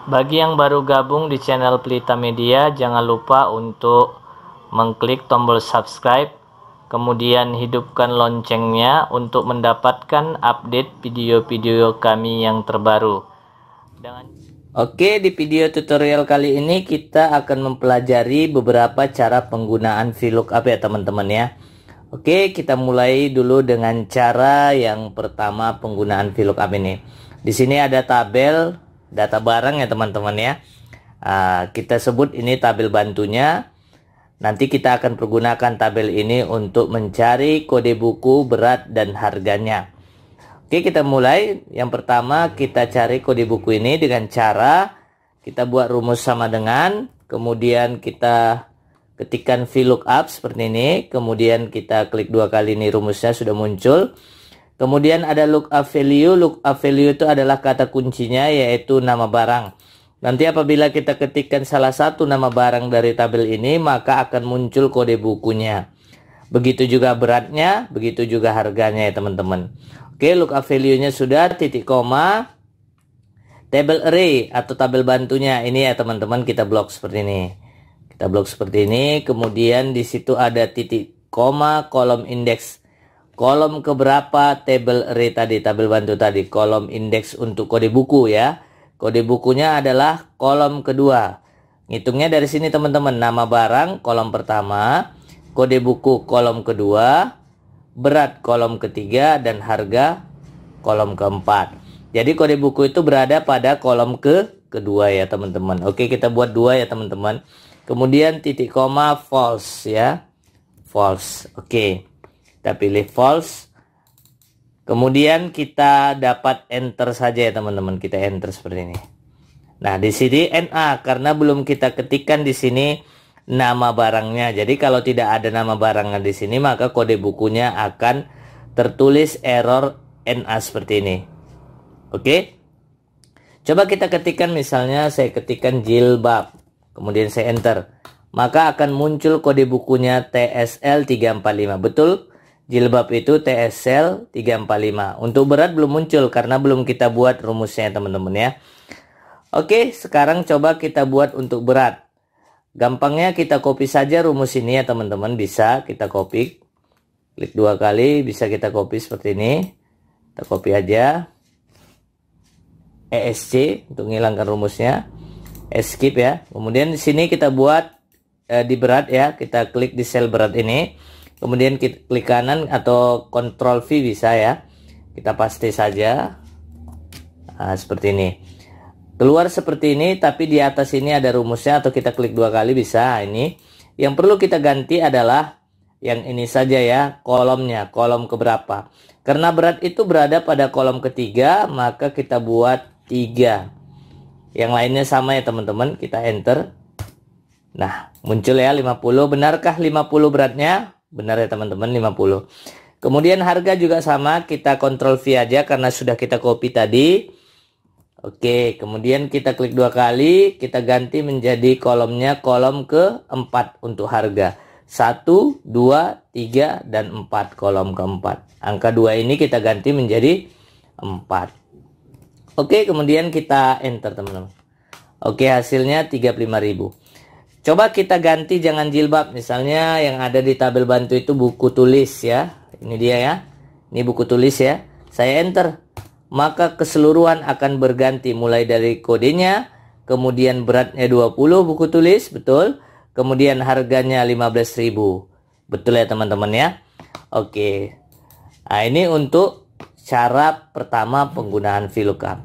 Bagi yang baru gabung di channel Pelita Media, jangan lupa untuk mengklik tombol subscribe, kemudian hidupkan loncengnya untuk mendapatkan update video-video kami yang terbaru. Oke, di video tutorial kali ini kita akan mempelajari beberapa cara penggunaan VLOOKUP ya teman-teman ya. Oke, kita mulai dulu dengan cara yang pertama penggunaan VLOOKUP ini. Di sini ada tabel data barang ya teman-teman ya. Kita sebut ini tabel bantunya. Nanti kita akan pergunakan tabel ini untuk mencari kode buku, berat, dan harganya. Oke, kita mulai. Yang pertama kita cari kode buku ini dengan cara kita buat rumus sama dengan, kemudian kita ketikkan VLOOKUP seperti ini, kemudian kita klik dua kali, ini rumusnya sudah muncul. Kemudian ada lookup value. Lookup value itu adalah kata kuncinya, yaitu nama barang. Nanti apabila kita ketikkan salah satu nama barang dari tabel ini, maka akan muncul kode bukunya. Begitu juga beratnya, begitu juga harganya ya teman-teman. Oke, lookup value-nya sudah, titik koma, table array atau tabel bantunya ini ya teman-teman, kita blok seperti ini. Kita blok seperti ini, kemudian di situ ada titik koma, kolom indeks. Kolom keberapa table array tadi, tabel bantu tadi, kolom indeks untuk kode buku ya. Kode bukunya adalah kolom kedua. Ngitungnya dari sini teman-teman, nama barang kolom pertama, kode buku kolom kedua, berat kolom ketiga, dan harga kolom keempat. Jadi kode buku itu berada pada kolom kedua ya teman-teman. Oke, kita buat dua ya teman-teman. Kemudian titik koma false ya. False. Oke. Kita pilih false. Kemudian kita dapat enter saja ya teman-teman. Kita enter seperti ini. Nah, di sini NA karena belum kita ketikkan di sini nama barangnya. Jadi kalau tidak ada nama barangnya di sini, maka kode bukunya akan tertulis error NA seperti ini. Oke. Coba kita ketikkan, misalnya saya ketikkan jilbab. Kemudian saya enter. Maka akan muncul kode bukunya TSL 345. Betul? Jilbab itu TSL 345. Untuk berat belum muncul karena belum kita buat rumusnya teman-teman ya. Oke, sekarang coba kita buat untuk berat. Gampangnya kita copy saja rumus ini ya teman-teman. Bisa kita copy. Klik dua kali, bisa kita copy seperti ini. Kita copy aja. ESC untuk menghilangkan rumusnya. Escape ya. Kemudian di sini kita buat di berat ya. Kita klik di sel berat ini. Kemudian kita klik kanan atau Ctrl V bisa ya. Kita paste saja. Nah, seperti ini. Keluar seperti ini, tapi di atas ini ada rumusnya, atau kita klik dua kali bisa. Ini. Yang perlu kita ganti adalah yang ini saja ya, kolomnya, kolom keberapa. Karena berat itu berada pada kolom ketiga, maka kita buat 3. Yang lainnya sama ya teman-teman, kita enter. Nah, muncul ya 50. Benarkah 50 beratnya? Benar ya teman-teman, 50. Kemudian harga juga sama, kita Ctrl V aja karena sudah kita copy tadi. Oke, kemudian kita klik dua kali, kita ganti menjadi kolomnya kolom keempat untuk harga. 1, 2, 3, dan 4, kolom keempat. Angka 2 ini kita ganti menjadi 4. Oke, kemudian kita enter teman-teman. Oke, hasilnya 35.000. Coba kita ganti jangan jilbab. Misalnya yang ada di tabel bantu itu buku tulis ya. Ini dia ya. Ini buku tulis ya. Saya enter. Maka keseluruhan akan berganti mulai dari kodenya. Kemudian beratnya 20 buku tulis. Betul. Kemudian harganya 15.000. Betul ya teman-teman ya. Oke. Nah, ini untuk cara pertama penggunaan VLOOKUP.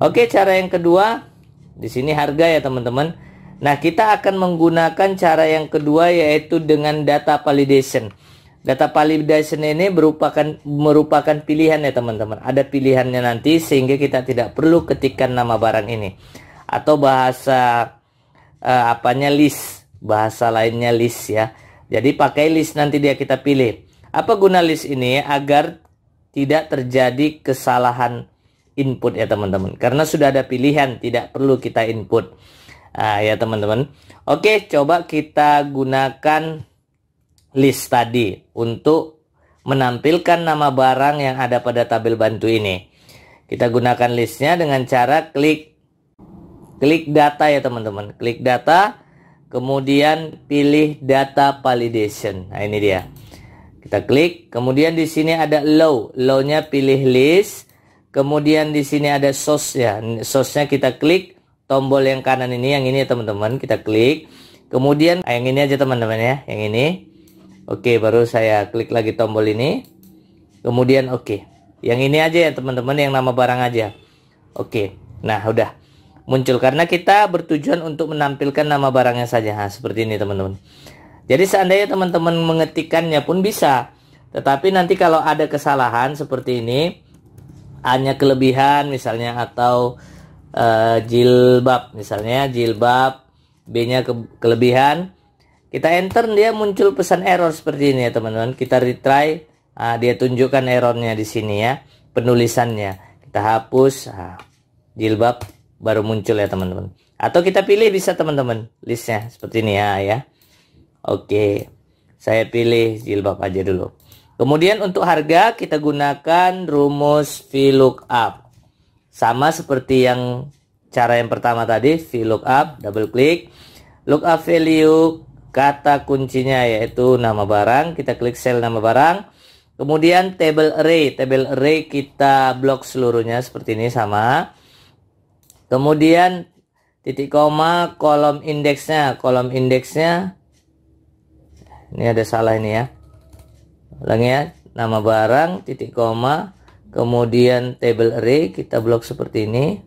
Oke, cara yang kedua. Di sini harga ya teman-teman. Nah, kita akan menggunakan cara yang kedua, yaitu dengan data validation. Data validation ini merupakan pilihan ya teman-teman. Ada pilihannya nanti sehingga kita tidak perlu ketikkan nama barang ini. Atau bahasa list. Bahasa lainnya list ya. Jadi pakai list nanti dia kita pilih. Apa guna list ini? Agar tidak terjadi kesalahan input ya teman-teman. Karena sudah ada pilihan, tidak perlu kita input. Ya teman-teman. Oke, coba kita gunakan list tadi untuk menampilkan nama barang yang ada pada tabel bantu ini. Kita gunakan listnya dengan cara klik klik data ya teman-teman, klik data, kemudian pilih data validation. Nah ini dia, kita klik, kemudian di sini ada low-nya pilih list, kemudian di sini ada source ya, source-nya kita klik, tombol yang kanan ini, yang ini ya teman-teman, kita klik, kemudian yang ini aja teman-teman ya, yang ini. Oke, baru saya klik lagi tombol ini, kemudian oke, yang ini aja ya teman-teman, yang nama barang aja. Oke, nah udah muncul karena kita bertujuan untuk menampilkan nama barangnya saja. Nah, seperti ini teman-teman. Jadi seandainya teman-teman mengetikkannya pun bisa, tetapi nanti kalau ada kesalahan seperti ini, hanya kelebihan misalnya, atau jilbab misalnya, jilbab B-nya kelebihan, kita enter, dia muncul pesan error seperti ini ya teman-teman. Kita retry, dia tunjukkan errornya di sini ya, penulisannya. Kita hapus, jilbab baru muncul ya teman-teman. Atau kita pilih bisa teman-teman, listnya seperti ini ya. Oke, saya pilih jilbab aja dulu. Kemudian untuk harga kita gunakan rumus VLOOKUP. Sama seperti yang cara yang pertama tadi, VLOOKUP, double klik, lookup value, kata kuncinya yaitu nama barang, kita klik sel nama barang. Kemudian table array kita blok seluruhnya seperti ini sama. Kemudian titik koma, kolom indeksnya, ini ada salah ini ya. Ulangi ya, nama barang, titik koma, kemudian table array kita blok seperti ini.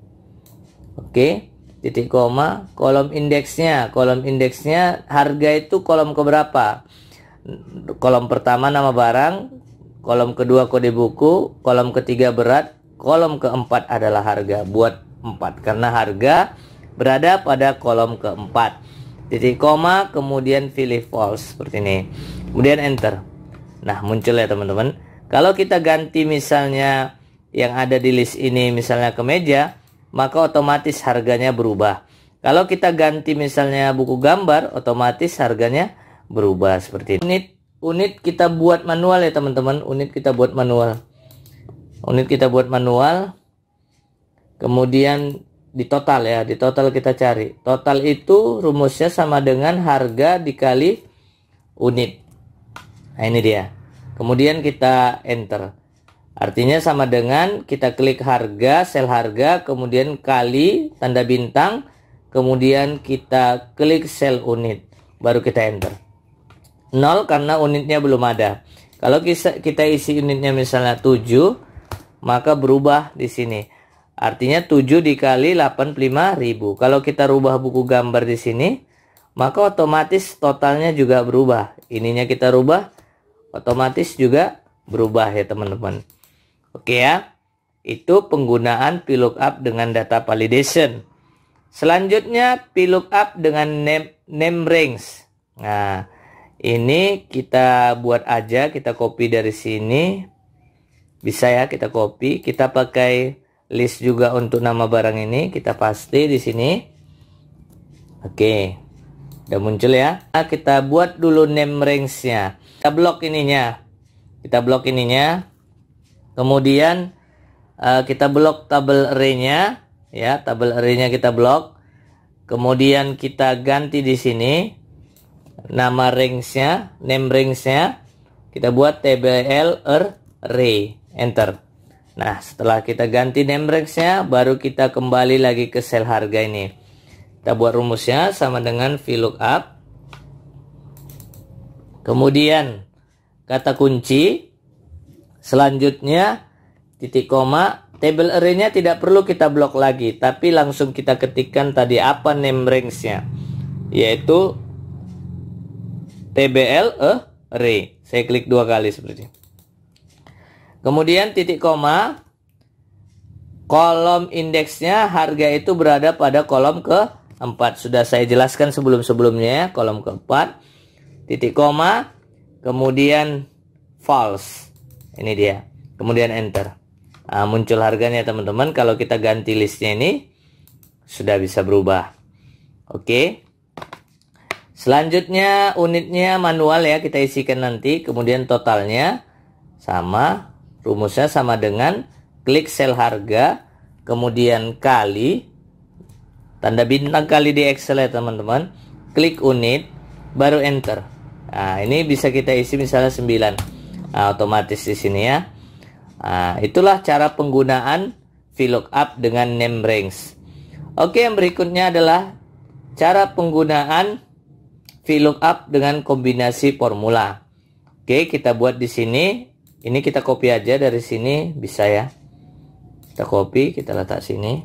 Oke, titik koma, kolom indeksnya harga itu kolom keberapa? Kolom pertama nama barang, kolom kedua kode buku, kolom ketiga berat, kolom keempat adalah harga. Buat 4 karena harga berada pada kolom keempat. Titik koma, kemudian pilih false seperti ini, kemudian enter. Nah muncul ya teman-teman. Kalau kita ganti misalnya yang ada di list ini misalnya ke meja, maka otomatis harganya berubah. Kalau kita ganti misalnya buku gambar, otomatis harganya berubah seperti ini. Unit kita buat manual ya teman-teman. Unit kita buat manual. Kemudian di total ya, di total kita cari. Total itu rumusnya sama dengan harga dikali unit. Nah ini dia. Kemudian kita enter. Artinya sama dengan kita klik harga, sel harga, kemudian kali tanda bintang, kemudian kita klik sel unit, baru kita enter. 0 karena unitnya belum ada. Kalau kita isi unitnya misalnya 7, maka berubah di sini. Artinya 7 dikali 85.000. Kalau kita rubah buku gambar di sini, maka otomatis totalnya juga berubah. Ininya kita rubah, otomatis juga berubah ya teman-teman. Oke ya, itu penggunaan VLOOKUP dengan data validation. Selanjutnya VLOOKUP dengan name range. Nah, ini kita buat aja, kita copy dari sini. Bisa ya kita copy, kita pakai list juga untuk nama barang ini, kita paste di sini. Oke. Udah muncul ya. Nah, kita buat dulu name range-nya. Kita blok ininya. Kemudian kita blok table array-nya ya, table array-nya kita blok. Kemudian kita ganti di sini nama range-nya, name range-nya kita buat tbl array, enter. Nah, setelah kita ganti name range-nya, baru kita kembali lagi ke sel harga ini. Kita buat rumusnya sama dengan VLOOKUP. Kemudian kata kunci. Selanjutnya titik koma. Table array-nya tidak perlu kita blok lagi, tapi langsung kita ketikkan tadi apa name range-nya, yaitu tbl array. Saya klik 2 kali seperti ini. Kemudian titik koma, kolom indeksnya harga itu berada pada kolom ke-4. Sudah saya jelaskan sebelum-sebelumnya, kolom ke-4. Titik koma, kemudian false. Ini dia. Kemudian enter. Nah, muncul harganya teman-teman. Kalau kita ganti listnya ini, sudah bisa berubah. Oke. Selanjutnya unitnya manual ya, kita isikan nanti. Kemudian totalnya sama. Rumusnya sama dengan klik sel harga, kemudian kali tanda bintang kali di Excel ya teman-teman. Klik unit, baru enter. Nah, ini bisa kita isi misalnya 9. Nah, otomatis di sini ya. Nah, itulah cara penggunaan VLOOKUP dengan name range. Oke, yang berikutnya adalah cara penggunaan VLOOKUP dengan kombinasi formula. Oke, kita buat di sini. Ini kita copy aja dari sini, bisa ya. Kita copy, kita letak sini.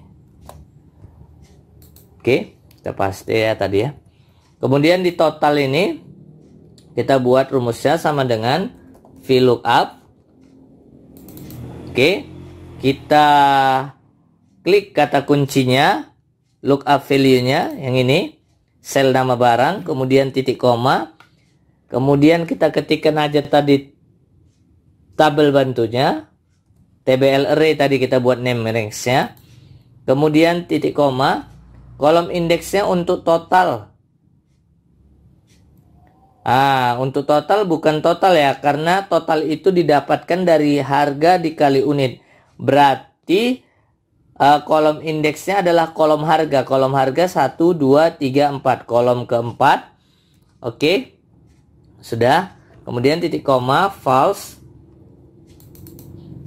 Oke, kita paste ya tadi ya. Kemudian di total ini kita buat rumusnya sama dengan VLOOKUP. Oke, kita klik kata kuncinya, lookup value-nya yang ini, sel nama barang, kemudian titik koma, kemudian kita ketikkan aja tadi tabel bantunya, tbl array tadi kita buat name range-nya, kemudian titik koma, kolom indeksnya untuk total. Untuk total bukan total ya, karena total itu didapatkan dari harga dikali unit. Berarti kolom indeksnya adalah kolom harga. Kolom harga 1, 2, 3, 4. Kolom keempat. Oke. Sudah. Kemudian titik koma, false.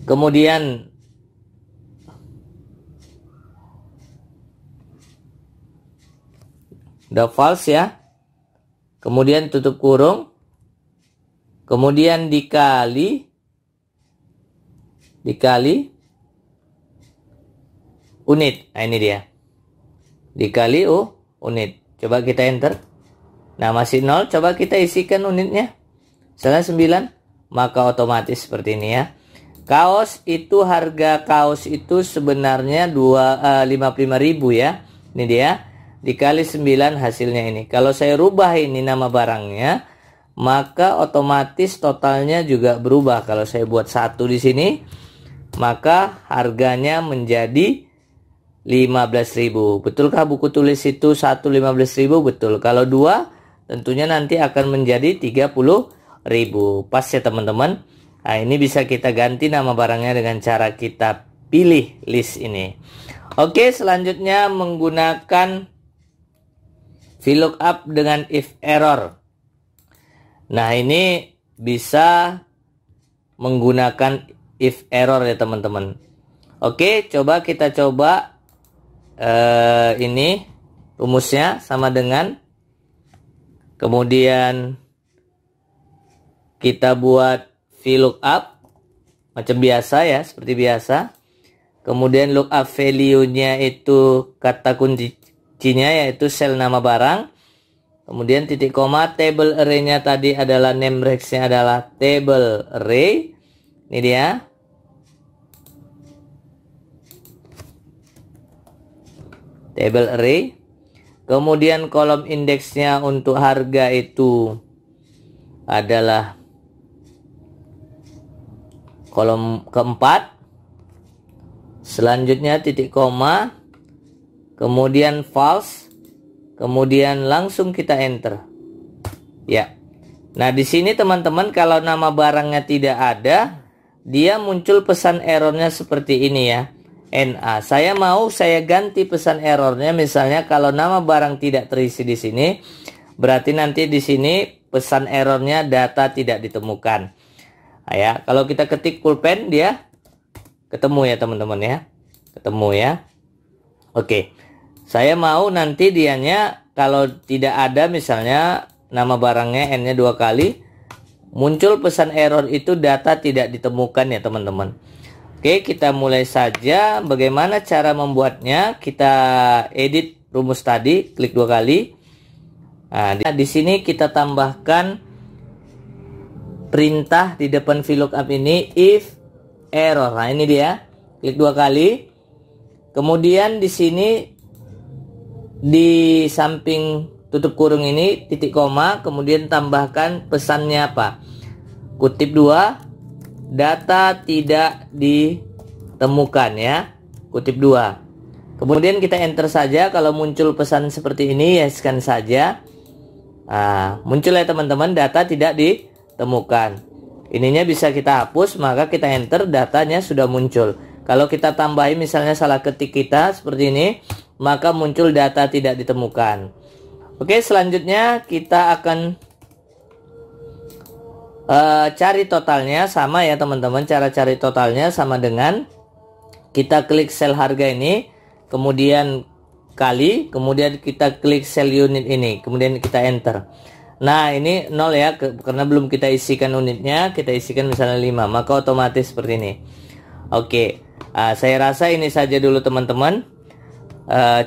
Kemudian udah false ya. Kemudian tutup kurung. Kemudian dikali unit. Nah, ini dia. Dikali unit. Coba kita enter. Nah, masih 0. Coba kita isikan unitnya. Misalnya 9. Maka otomatis seperti ini ya. Kaos itu, harga kaos itu sebenarnya 55.000 ya. Ini dia. Dikali 9 hasilnya ini. Kalau saya rubah ini nama barangnya, maka otomatis totalnya juga berubah. Kalau saya buat 1 di sini, maka harganya menjadi 15.000. Betulkah buku tulis itu 1 15.000? Betul. Kalau 2 tentunya nanti akan menjadi 30.000. Pas ya teman-teman. Nah, ini bisa kita ganti nama barangnya dengan cara kita pilih list ini. Oke, selanjutnya menggunakan VLOOKUP dengan if error. Nah, ini bisa menggunakan if error ya teman-teman. Oke, coba kita coba ini rumusnya sama dengan, kemudian kita buat VLOOKUP macam biasa ya, seperti biasa. Kemudian lookup value-nya itu kata kuncinya yaitu sel nama barang. Kemudian titik koma, table array-nya tadi adalah name range-nya adalah table array. Ini dia. Table array. Kemudian kolom indeksnya untuk harga itu adalah kolom keempat. Selanjutnya titik koma, kemudian false, kemudian langsung kita enter. Ya. Nah, di sini teman-teman kalau nama barangnya tidak ada, dia muncul pesan errornya seperti ini ya. NA. Saya ganti pesan errornya, misalnya kalau nama barang tidak terisi di sini, berarti nanti di sini pesan errornya data tidak ditemukan. Nah, ya, kalau kita ketik pulpen dia ketemu ya teman-teman ya. Ketemu ya. Oke. Saya mau nanti dianya kalau tidak ada misalnya nama barangnya N-nya 2 kali, muncul pesan error itu data tidak ditemukan ya teman-teman. Oke, kita mulai saja. Bagaimana cara membuatnya? Kita edit rumus tadi, klik 2 kali. Nah, di sini kita tambahkan perintah di depan VLOOKUP ini if error. Nah, ini dia. Klik 2 kali. Kemudian di sini di samping tutup kurung ini titik koma, kemudian tambahkan pesannya apa? Kutip 2, data tidak ditemukan ya. Kutip 2. Kemudian kita enter saja. Kalau muncul pesan seperti ini, yeskan saja. Nah, muncul ya teman-teman, data tidak ditemukan. Ininya bisa kita hapus, maka kita enter, datanya sudah muncul. Kalau kita tambahin misalnya salah ketik kita seperti ini, maka muncul data tidak ditemukan. Oke, selanjutnya kita akan cari totalnya. Sama ya teman-teman, cara cari totalnya sama dengan kita klik sel harga ini, kemudian kali, kemudian kita klik sel unit ini, kemudian kita enter. Nah ini 0 ya, karena belum kita isikan unitnya, kita isikan misalnya 5, maka otomatis seperti ini. Oke, saya rasa ini saja dulu teman-teman.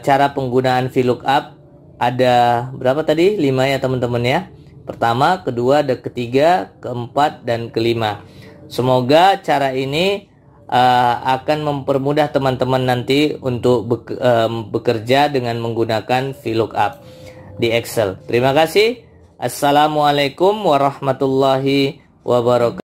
Cara penggunaan VLOOKUP ada berapa tadi? 5 ya teman-teman ya. Pertama, kedua, ada ketiga, keempat, dan kelima. Semoga cara ini akan mempermudah teman-teman nanti untuk bekerja dengan menggunakan VLOOKUP di Excel. Terima kasih. Assalamualaikum warahmatullahi wabarakatuh.